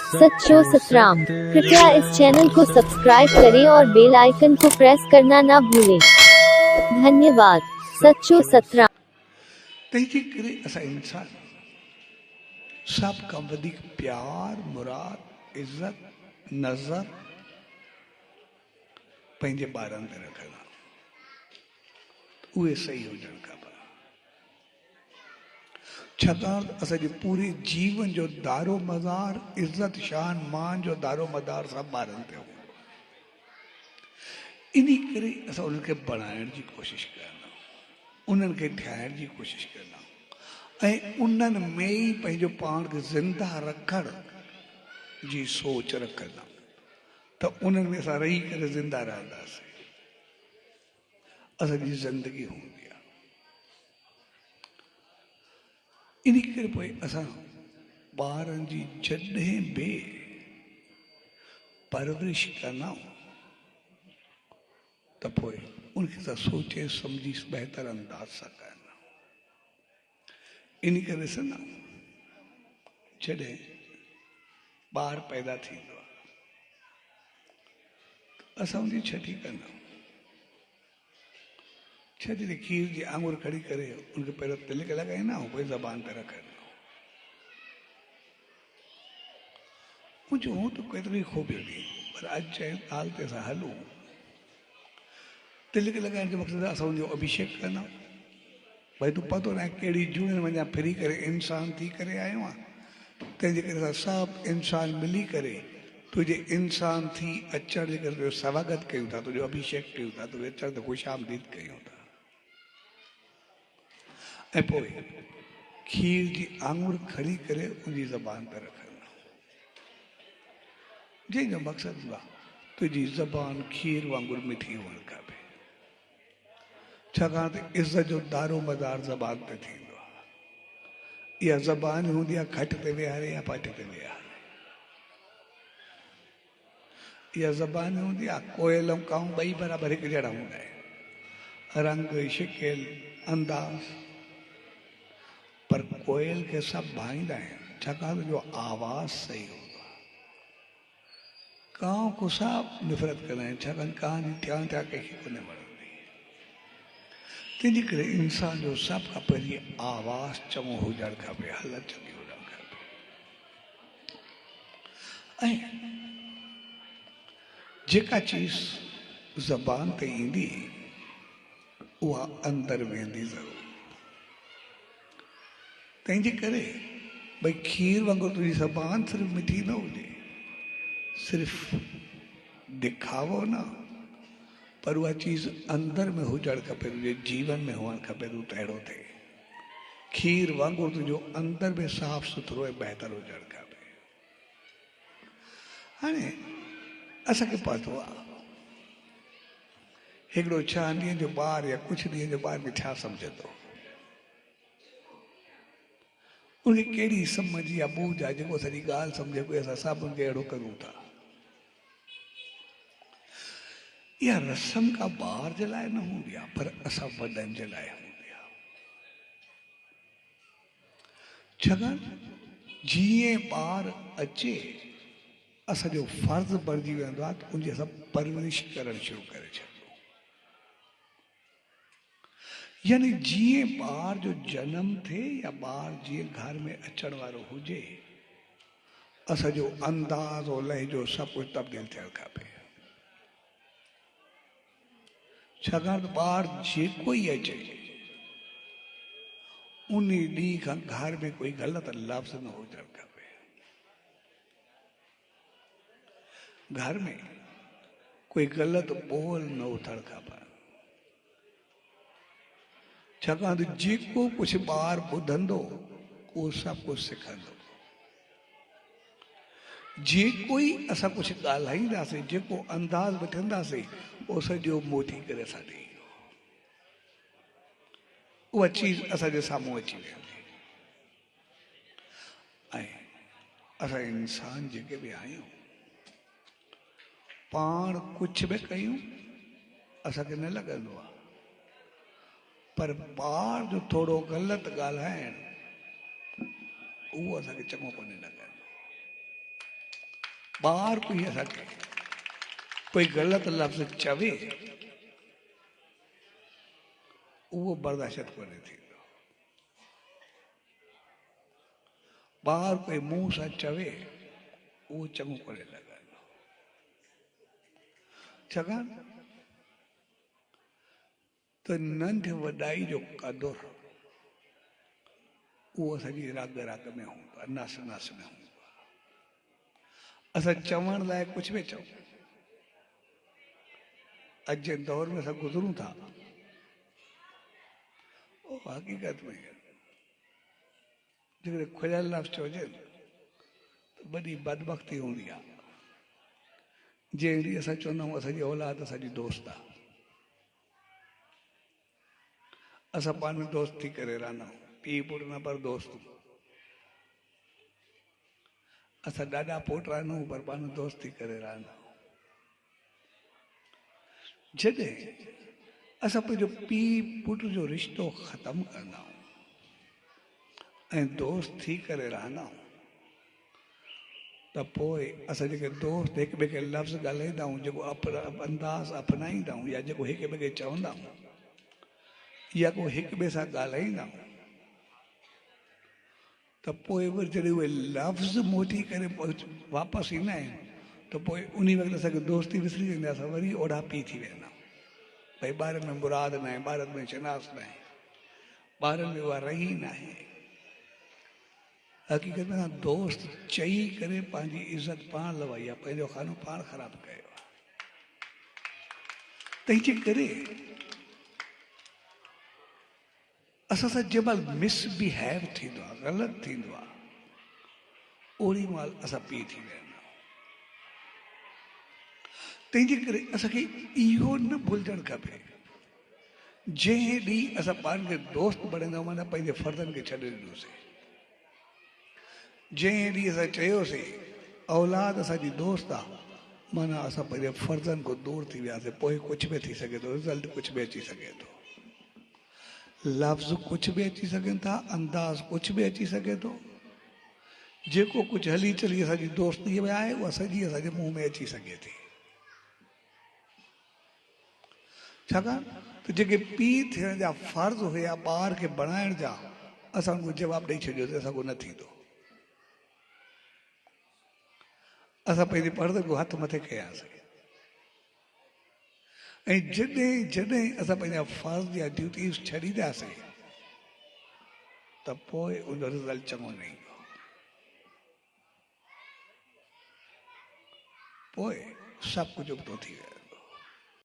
सच्चो सतराम। कृपया इस चैनल को सब्सक्राइब करें और बेल आइकन को प्रेस करना ना भूलें। धन्यवाद। सच्चो सतराम। तंहिंजे करे असां इंसान सब खां वधीक प्यार, मुराद, इज्जत, नज़र पंहिंजे ॿारनि ते रखंदा, उहे सही हुजणु खपनि। छाकाणि त असांजे पूरे जीवन जो दारो मदार, इज्जत शान मान जो दारो मदार सभु ॿारनि ते हूंदो। इन करे असां उन्हनि खे बणाइण जी कोशिशि कंदा, उन्हनि खे ठाहिण जी कोशिशि कंदा ऐं उन्हनि में ई पंहिंजो पाण खे ज़िंदा रखण जी सोच रखंदा, त उन्हनि में असां रही करे ज़िंदा रहंदासीं, असांजी ज़िंदगी हूंदी आहे। इन करे पोइ असां ॿारनि जी जॾहिं बि परवरिश कंदा त पोइ उनखे असां सोचे सम्झी बहितर अंदाज सां कंदा। इन करे ॾिसंदा जॾहिं ॿार पैदा थींदो आहे असां उनजी छठी कंदा, छठी ते खीर जी आङुर खड़ी करे उनखे पहिरियों तिलक लॻाईंदा ऐं पोइ ज़बान ते रखंदा। मुंहिंजो हूं त केतिरी खूबियूं हुई, पर अॼु जे ॻाल्हि ते असां हलूं। तिलक लॻाइण जो मक़सदु असां उनजो अभिषेक कंदा, भई तूं पतो न आहे कहिड़ी जूणिन वञा फिरी करे इंसान थी करे आयो आहे, तंहिंजे करे असां सभु इंसान मिली करे तुंहिंजे इंसान थी अचण जे करे तुंहिंजो स्वागत कयूं था, तुंहिंजो अभिषेक कयूं था, तुंहिंजे अचण ते ख़ुशि आमदीद कयूं था। ऐं पोइ खीर जी आङुर खड़ी करे उनजी ज़बान ते रखंदा, जंहिंजो मक़सदु हूंदो आहे तुंहिंजी ज़बान खीर वांगुरु मिठी हुअणु खपे, छाकाणि त इज़त जो दारो मदार ज़बान ते थींदो आहे। इहा ज़बान हूंदी आहे खट ते विहारे या पट ते विहारे, इहा ज़बान हूंदी आहे कोयल ऐं काऊं ॿई बराबरि हिकु जहिड़ा हूंदा आहिनि, रंग शिकिल अंदाज़, पर कोयल खे सभु भाईंदा आहिनि छाकाणि जो आवाज़ सही हूंदो आहे। काऊं को सभु नफ़रत कंदा आहिनि छाकाणि काऊं जी थिया थिया कंहिंखे कोन वणंदी। तंहिंजे करे इंसान जो सभु खां पहिरीं आवाज़ चङो हुजणु खपे, हालत चङी हुजणु खपे। ऐं जेका चीज़ ज़बान ते ईंदी उहा अंदरि वेंदी ज़रूरु। तंहिंजे करे भई खीर वांगुरु तुंहिंजी ज़बान सिर्फ़ु मिठी न हुजे, सिर्फ़ु ॾेखावो न, पर उहा चीज़ अंदरि में हुजणु खपे, तुंहिंजे जीवन में हुअणु खपे, तूं तहिड़ो थिए। खीर वांगुरु तुंहिंजो अंदरि में साफ़ सुथरो ऐं बहितर हुजणु खपे। हाणे असांखे पतो आहे हिकिड़ो 6 ॾींहं जो ॿार या कुझु ॾींहं जो ॿार खे छा सम्झंदो, उनखे कहिड़ी सम्झ या ॿूझ आहे जेको सॼी ॻाल्हि सम्झे कोई असां सभु उनखे अहिड़ो करूं था। इहा रस्म का ॿार जे लाइ न हूंदी आहे, पर असां वॾनि जे लाइ हूंदी आहे। छाकाणि जीअं ॿार अचे असांजो फर्ज़ बणिजी वेंदो आहे त उनजी असां परवरिश करणु शुरू करे छॾियो। यानी जीअं ॿार जो जनम थिए या ॿार जीअं घर में अचण वारो हुजे, असांजो अंदाज़ और लहजो सभु कुझु तब्दील थियणु खपे। छाकाणि त ॿार जेको ई अचे उन ॾींहं खां घर में कोई ग़लति लफ़्ज़ न हुजणु खपे, घर में कोई ग़लति ॿोल न उथणु खपे। छाकाणि त जेको कुझु ॿार ॿुधंदो उहो सभु कुझु सिखंदो। जेको ई असां कुझु ॻाल्हाईंदासीं, जेको अंदाज़ वठंदासीं, उहो सॼो मोटी करे असां ॾे उहा चीज़ असांजे साम्हूं अची वेंदी। ऐं असां इंसान जेके बि आहियूं पाण कुझु बि कयूं असांखे न लॻंदो आहे, पर ॿार जो थोरो ग़लति ॻाल्हाइण उहो असांखे चङो कोन्हे लॻंदो। ॿार कोई असांखे कोई ग़लति लफ़्ज़ चवे उहो बर्दाश्त कोन्हे थींदो। ॿार कोई मुंहं सां चवे उहो चङो करे लॻंदो। छाकाणि त नंढ वॾाई जो क़दुर उहो असांजी राग राग में हूंदो आहे, नस नस में हूंदो आहे। असां चवण लाइ कुझु बि चऊं, अॼु जे दौर में असां गुज़रूं था, हक़ीक़त में जेकॾहिं खुलियल लफ़्ज़ चइजे त वॾी बदबख़्ती हूंदी आहे। जंहिं ॾींहुं असां चवंदा आहियूं असांजी औलाद असांजी दोस्त आहे, असां पाण में दोस्त थी करे रहंदा आहियूं, पीउ पुट न पर दोस्त। असां ॾाढा पोटा न पर पाण दोस्त थी करे रहंदा आहियूं। जॾहिं असां पंहिंजो पीउ पुट जो रिश्तो ख़तमु कंदा आहियूं ऐं दोस्त थी करे रहंदा आहियूं, त पोइ असां जेके दोस्त हिक ॿिए खे लफ़्ज़ ॻाल्हाईंदा आहियूं, जेको अंदाज़ अपनाईंदा आहियूं या जेको हिक ॿिए खे चवंदा आहियूं या को हिक ॿिए सां ॻाल्हाईंदा आहियूं, त पोइ वरी जॾहिं उहे लफ़्ज़ मोटी करे वापसि ईंदा आहिनि त पोइ उन वक़्तु असांखे दोस्ती विसरी वेंदी आहे। असां वरी ओढ़ा पी थी वेंदा आहियूं। भई ॿारनि में मुराद न आहे, ॿारनि में शनास न आहे, ॿारनि में उहा रही न आहे। हक़ीक़त में दोस्त चई करे पंहिंजी इज़त पाण लवाई आहे, पंहिंजो खानो पाण ख़राबु कयो आहे। तंहिंजे करे असां सां जंहिं महिल मिसबिहेव थींदो आहे, ग़लति थींदो आहे, ओड़ी महिल असां पी थी वेंदा आहियूं। तंहिंजे करे असांखे इहो न भुलिजणु खपे, जंहिं ॾींहुं असां पाण खे दोस्त बणाईंदा माना पंहिंजे फर्ज़नि खे छॾे ॾिनोसीं। जंहिं ॾींहुं असां चयोसीं औलाद असांजी दोस्त आहे, माना असां पंहिंजे फर्ज़नि खां दूर थी वियासीं। पोइ कुझु बि थी सघे थो, रिज़ल्ट कुझु बि अची सघे थो, लफ़्ज़ कुझु बि अची सघनि था, अंदाज़ कुझु बि अची सघे थो। जेको कुझु हली चली असांजी दोस्तीअ में आहे उहा सॼी असांजे मुंहं में अची सघे थी। छाकाणि त जेके पीउ थियण जा फर्ज़ हुया ॿार खे बणाइण जा, असां उनको जवाबु ॾेई छॾियोसीं, असांखो न थींदो। असां पंहिंजे पर्दे को हथ मथे कयासीं ऐं जॾहिं जॾहिं असां पंहिंजा फर्ज़ या ड्यूटीज़ छॾींदासीं त पोइ उन रिज़ल्ट चङो न ईंदो। पोइ सभु कुझु उबतो थी वियो।